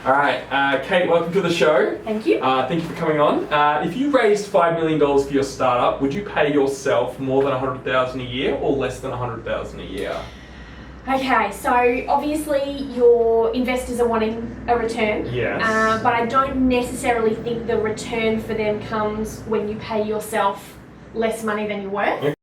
All right, Kate, welcome to the show. Thank you. Thank you for coming on. If you raised $5 million for your startup, would you pay yourself more than $100,000 a year or less than $100,000 a year? Okay, so obviously your investors are wanting a return. Yes. But I don't necessarily think the return for them comes when you pay yourself less money than you're worth. Yeah.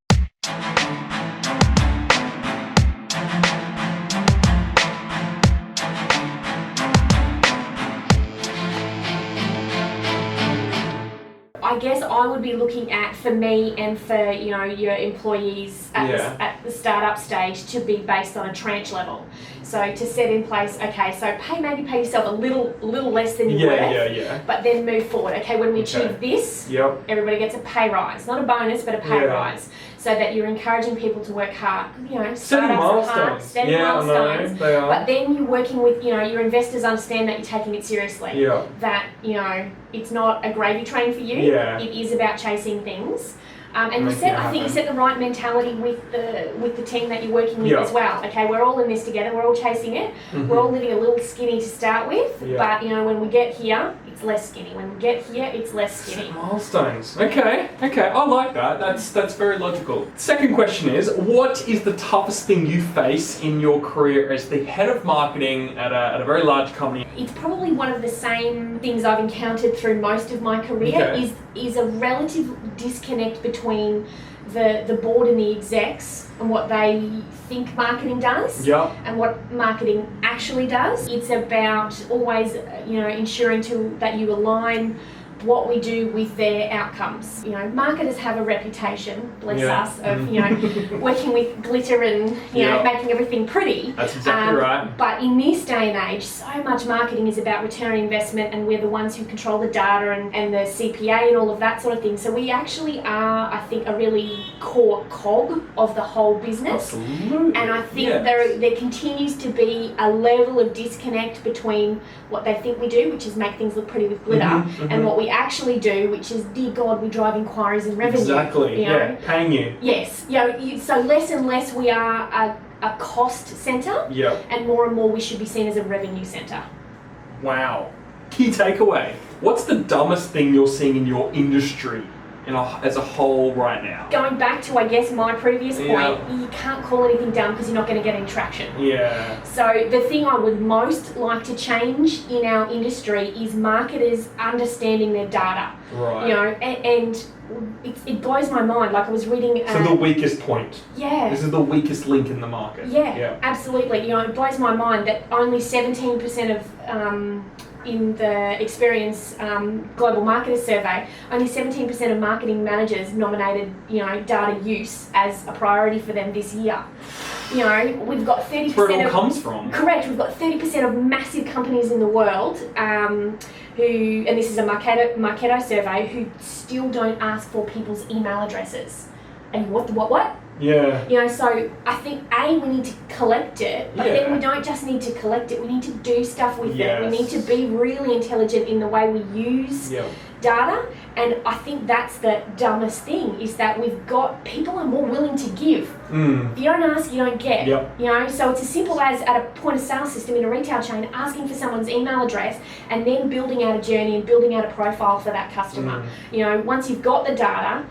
I guess I would be looking at, for me and for your employees at the startup stage, to be based on a tranche level. So to set in place, okay, so maybe pay yourself a little less than you're worth, but then move forward. Okay, when we achieve this, everybody gets a pay rise, not a bonus, but a pay rise, so that you're encouraging people to work hard. Setting milestones. Setting milestones. They are. But then you're working with, your investors understand that you're taking it seriously. Yeah. That it's not a gravy train for you. Yeah. It is about chasing things. And I think you set the right mentality with the team that you're working with as well. Okay, we're all in this together. We're all chasing it. Mm-hmm. We're all living a little skinny to start with, but when we get here, it's less skinny. When we get here, it's less skinny. Set milestones. Okay. I like that. That's very logical. Second question is, what is the toughest thing you face in your career as the head of marketing at a very large company? It's probably one of the same things I've encountered through most of my career. Is a relative disconnect between the board and the execs and what they think marketing does and what marketing actually does. It's about always ensuring that you align what we do with their outcomes. Marketers have a reputation, bless us, of working with glitter and making everything pretty. That's exactly right. But in this day and age, so much marketing is about return on investment, and we're the ones who control the data and the CPA and all of that sort of thing. So we actually are, I think, a really core cog of the whole business. Absolutely. And I think there continues to be a level of disconnect between what they think we do, which is make things look pretty with glitter, and what we actually do, which is, dear God, we drive inquiries and revenue. Exactly. Paying you. Yes. So less and less we are a cost centre, and more we should be seen as a revenue centre. Wow. Key takeaway. What's the dumbest thing you're seeing in your industry as a whole right now? Going back to, I guess, my previous point, you can't call anything dumb because you're not going to get any traction. Yeah. So the thing I would most like to change in our industry is marketers understanding their data. Right. And it blows my mind. Like, I was reading... So the weakest point. Yeah. This is the weakest link in the market. Yeah. Absolutely. It blows my mind that only 17% of... in the Experience Global Marketers Survey, only 17% of marketing managers nominated, data use as a priority for them this year. We've got 30%. That's where it all comes from. Correct. We've got 30% of massive companies in the world who, and this is a Marketo survey, who still don't ask for people's email addresses. And what? Yeah. So I think we need to collect it, but then we don't just need to collect it, we need to do stuff with it. We need to be really intelligent in the way we use data, and I think that's the dumbest thing, is that people are more willing to give. If you don't ask, you don't get. So it's as simple as, at a point of sale system in a retail chain, asking for someone's email address and then building out a journey and building out a profile for that customer. Once you've got the data,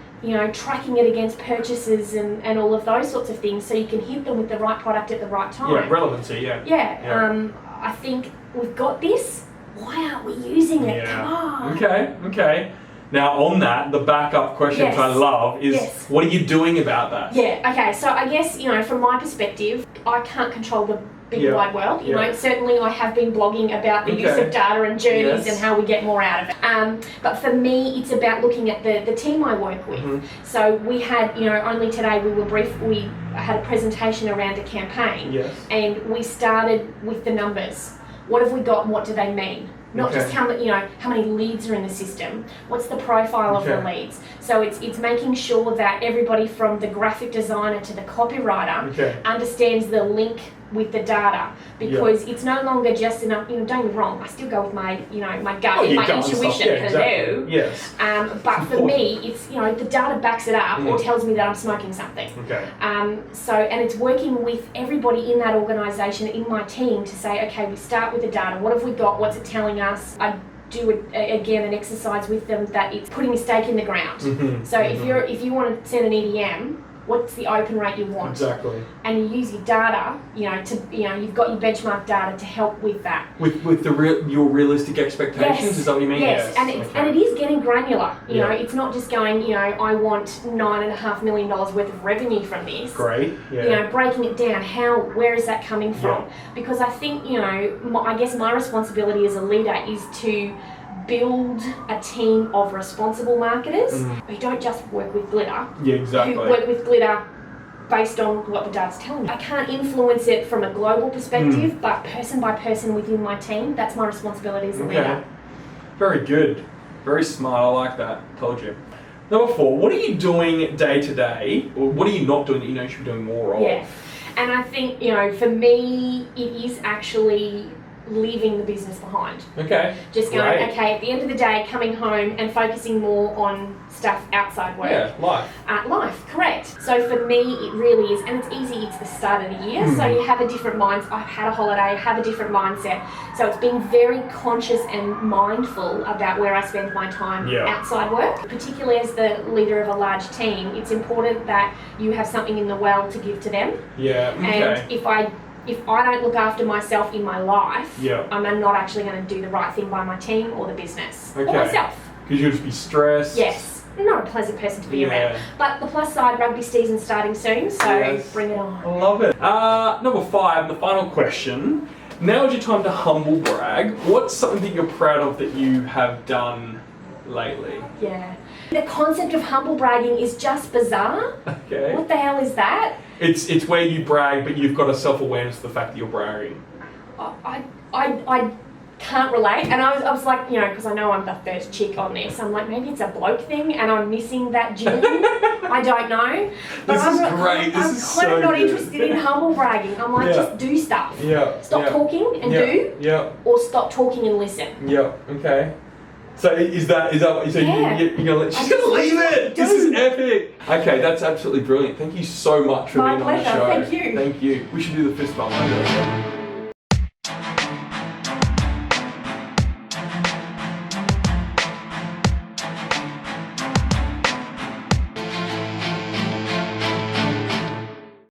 tracking it against purchases and all of those sorts of things, so you can hit them with the right product at the right time. Relevancy, I think we've got this. Why aren't we using it? Come on. Okay. Now, on that, the backup question, which I love, is what are you doing about that? Okay, so I guess, from my perspective, I can't control the big wide world. Certainly I have been blogging about the use of data and journeys and how we get more out of it. But for me, it's about looking at the team I work with. So we had, only today we had a presentation around a campaign, and we started with the numbers. What have we got and what do they mean? not just how many leads are in the system. What's the profile of the leads? So it's making sure that everybody from the graphic designer to the copywriter understands the link with the data, because it's no longer just enough. Don't get me wrong, I still go with my my gut and my intuition. Hello. Yes. But for me, it's the data backs it up or tells me that I'm smoking something. Okay. So and it's working with everybody in that organisation, in my team, to say, okay, we start with the data. What have we got? What's it telling us? I do again an exercise with them that it's putting a stake in the ground. So if you want to send an EDM, what's the open rate you want? Exactly. And you use your data, you've got your benchmark data to help with that. With your realistic expectations, is that what you mean? Yes, and it is getting granular. It's not just going, I want $9.5 million worth of revenue from this. Great. Yeah. Breaking it down, where is that coming from? Because I think, I guess my responsibility as a leader is to build a team of responsible marketers who don't just work with glitter. Yeah, exactly. Who work with glitter based on what the data's telling me. I can't influence it from a global perspective, but person by person within my team, that's my responsibility as a leader. Very good. Very smart. I like that. Told you. Number 4, what are you doing day to day, or what are you not doing that you should be doing more of? Yeah, and I think, for me, it is actually leaving the business behind. Okay. Just going, at the end of the day, coming home and focusing more on stuff outside work. Yeah, life. Life, correct. So for me, it really is, and it's easy, it's the start of the year, so you have a different mindset. I've had a holiday, have a different mindset. So it's being very conscious and mindful about where I spend my time outside work. Particularly as the leader of a large team, it's important that you have something in the well to give to them. Yeah, okay. And if I don't look after myself in my life, I'm not actually going to do the right thing by my team or the business or myself. Because you'll just be stressed. Yes. Not a pleasant person to be around. But the plus side, rugby season's starting soon, so bring it on. I love it. Number 5, the final question. Now is your time to humble brag. What's something that you're proud of that you have done lately? Yeah. The concept of humble bragging is just bizarre. Okay. What the hell is that? It's where you brag, but you've got a self-awareness of the fact that you're bragging. I can't relate, and I was like, because I know I'm the first chick on this, I'm like, maybe it's a bloke thing, and I'm missing that gene. I don't know. But This is great. This is so I'm kind of not good. interested in humble bragging. I'm like, just do stuff. Stop talking and do. Or stop talking and listen. Okay. So is that what you're gonna let? She's gonna leave it. This is epic. Okay, that's absolutely brilliant. Thank you so much for being on the show. Thank you. Thank you. We should do the fist bump later.